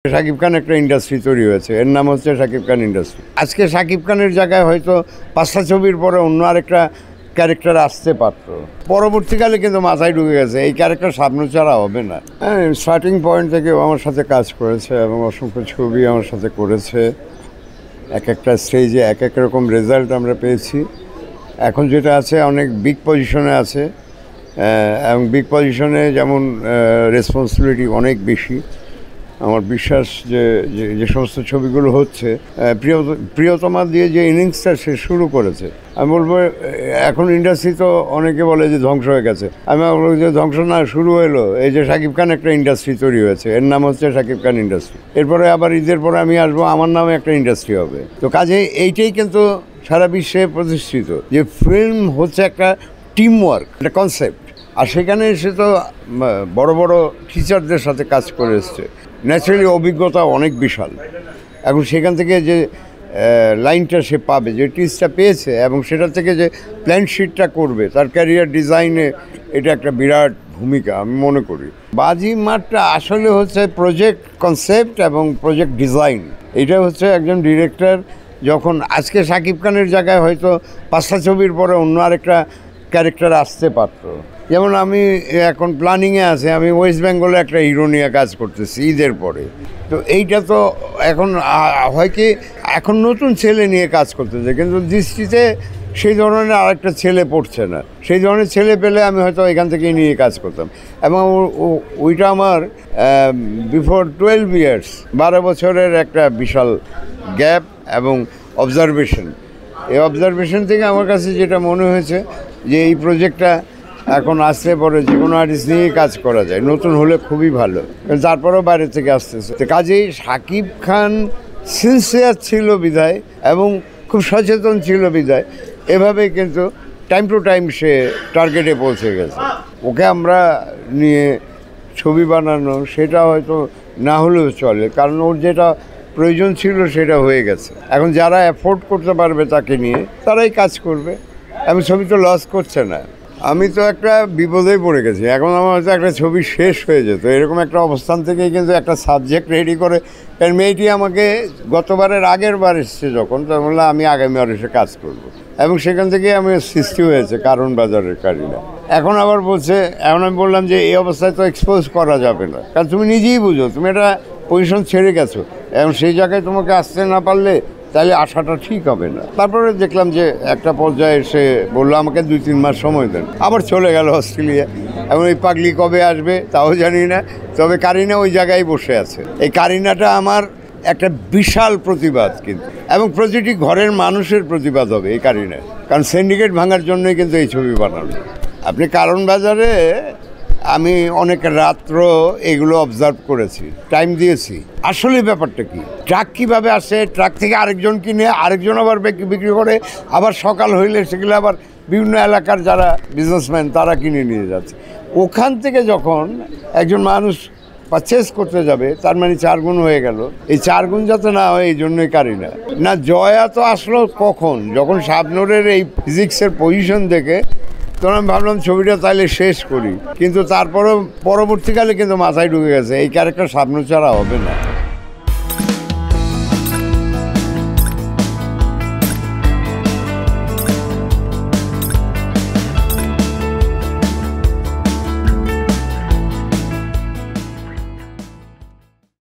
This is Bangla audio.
শাকিব খান একটা ইন্ডাস্ট্রি তৈরি হয়েছে, এর নাম হচ্ছে শাকিব খান ইন্ডাস্ট্রি। আজকে শাকিব খানের জায়গায় হয়তো 5টা ছবির পরে অন্য আরেকটা ক্যারেক্টার আসতে পারত, পরবর্তীকালে কিন্তু মাথায় ঢুকে গেছে এই ক্যারেক্টার সামনে ছাড়া হবে না। হ্যাঁ, স্টার্টিং পয়েন্ট থেকে আমার সাথে কাজ করেছে এবং অসংখ্য ছবি আমার সাথে করেছে। এক একটা স্টেজে এক এক রকম রেজাল্ট আমরা পেয়েছি। এখন যেটা আছে অনেক বিগ পজিশনে আছে এবং বিগ পজিশনে যেমন রেসপন্সিবিলিটি অনেক বেশি। আমার বিশ্বাস যে যে সমস্ত ছবিগুলো হচ্ছে, প্রিয়তমা দিয়ে যে ইনিংসটা সে শুরু করেছে, আমি বলবো এখন ইন্ডাস্ট্রি তো অনেকে বলে যে ধ্বংস হয়ে গেছে, আমি বলবো যে ধ্বংস না, শুরু হলো। এই যে শাকিব খান একটা ইন্ডাস্ট্রি তৈরি হয়েছে, এর নাম হচ্ছে শাকিব খান ইন্ডাস্ট্রি। এরপরে আবার ঈদের পরে আমি আসবো, আমার নামে একটা ইন্ডাস্ট্রি হবে। তো কাজে এইটাই কিন্তু সারা বিশ্বে প্রতিষ্ঠিত যে ফিল্ম হচ্ছে একটা টিম ওয়ার্ক, একটা কনসেপ্ট। আর সেখানে সে তো বড় বড় টিচারদের সাথে কাজ করে এসছে, ন্যাচারালি অভিজ্ঞতা অনেক বিশাল। এখন সেখান থেকে যে লাইনটা সে পাবে, যে টিচটা পেয়েছে, এবং সেটা থেকে যে প্ল্যান শিটটা করবে, তার ক্যারিয়ার ডিজাইনে এটা একটা বিরাট ভূমিকা আমি মনে করি। বাজি মাঠটা আসলে হচ্ছে প্রজেক্ট কনসেপ্ট এবং প্রজেক্ট ডিজাইন। এটা হচ্ছে একজন ডিরেক্টর যখন আজকে শাকিব খানের জায়গায় হয়তো 5টা ছবির পরে অন্য আরেকটা ক্যারেক্টার আসতে পারত। যেমন আমি এখন প্ল্যানিংয়ে আছে, আমি ওয়েস্ট বেঙ্গলে একটা হিরো নিয়ে কাজ করতেছি ঈদের পরে। তো এইটা তো এখন হয় কি, এখন নতুন ছেলে নিয়ে কাজ করতেছে, কিন্তু দৃষ্টিতে সেই ধরনের আরেকটা ছেলে পড়ছে না। সেই ধরনের ছেলে পেলে আমি হয়তো এখান থেকেই নিয়ে কাজ করতাম। এবং ওইটা আমার বিফোর 12 ইয়ার্স, 12 বছরের একটা বিশাল গ্যাপ এবং অবজারভেশন। এই অবজারভেশন থেকে আমার কাছে যেটা মনে হয়েছে যে এই প্রজেক্টটা এখন আসতে পরে যে কোনো আর্টিস্ট নিয়ে কাজ করা যায়, নতুন হলে খুবই ভালো। তারপরেও বাইরে থেকে আসতেছে। কাজেই শাকিব খান সিনসিয়ার ছিল বিধায় এবং খুব সচেতন ছিল বিধায় এভাবে কিন্তু টাইম টু টাইম সে টার্গেটে পৌঁছে গেছে। ওকে আমরা নিয়ে ছবি বানানো সেটা হয়তো না হলেও চলে, কারণ ওর যেটা প্রয়োজন ছিল সেটা হয়ে গেছে। এখন যারা অ্যাফোর্ড করতে পারবে তাকে নিয়ে তারাই কাজ করবে, এবং ছবি তো লস করছে না। আমি তো একটা বিপদেই পড়ে গেছি। এখন আমার হয়তো একটা ছবি শেষ হয়ে যেত, এরকম একটা অবস্থান থেকেই কিন্তু একটা সাবজেক্ট রেডি করে, কারণ মেয়েটি আমাকে গতবারের আগের বার এসছে যখন, তখন বললাম আমি আগামী বার এসে কাজ করব, এবং সেখান থেকে আমি সৃষ্টি হয়েছে কারণ বাজারের কারিনা। এখন আবার বলছে, এখন আমি বললাম যে এই অবস্থায় তো এক্সপোজ করা যাবে না, কারণ তুমি নিজেই বুঝো তুমি একটা পজিশন ছেড়ে গেছো, এবং সেই জায়গায় তোমাকে আসতে না পারলে তাহলে আসাটা ঠিক হবে না। তারপরে দেখলাম যে একটা পর্যায়ে এসে বললো আমাকে 2-3 মাস সময় দেন, আবার চলে গেল অস্ট্রেলিয়া। এবং এই পাগলি কবে আসবে তাও জানি না, তবে কারিনা ওই জায়গায় বসে আছে। এই কারিনাটা আমার একটা বিশাল প্রতিবাদ কিন্তু, এবং প্রতিটি ঘরের মানুষের প্রতিবাদ হবে এই কারিনা, কারণ সিন্ডিকেট ভাঙার জন্যই কিন্তু এই ছবি বানানো। আপনি কারণ বাজারে আমি অনেক রাত্র এগুলো অবজার্ভ করেছি, টাইম দিয়েছি। আসলে ব্যাপারটা কি, ট্রাক কীভাবে আসে, ট্রাক থেকে আরেকজন কিনে আরেকজন আবার বিক্রি করে, আবার সকাল হইলে সেগুলো আবার বিভিন্ন এলাকার যারা বিজনেসম্যান তারা কিনে নিয়ে যাচ্ছে। ওখান থেকে যখন একজন মানুষ পারচেস করতে যাবে, তার মানে 4 গুণ হয়ে গেল। এই 4 গুণ যাতে না হয় এই জন্যই কারিনা। না, জয়া তো আসলো কখন, যখন শাবনূরের এই ফিজিক্সের পজিশন দেখে তখন আমি ভাবলাম ছবিটা তাইলে শেষ করি, কিন্তু তারপরেও পরবর্তীকালে কিন্তু মাথায় ঢুকে গেছে এই ক্যারেক্টার শাবনূর ছাড়া হবে না।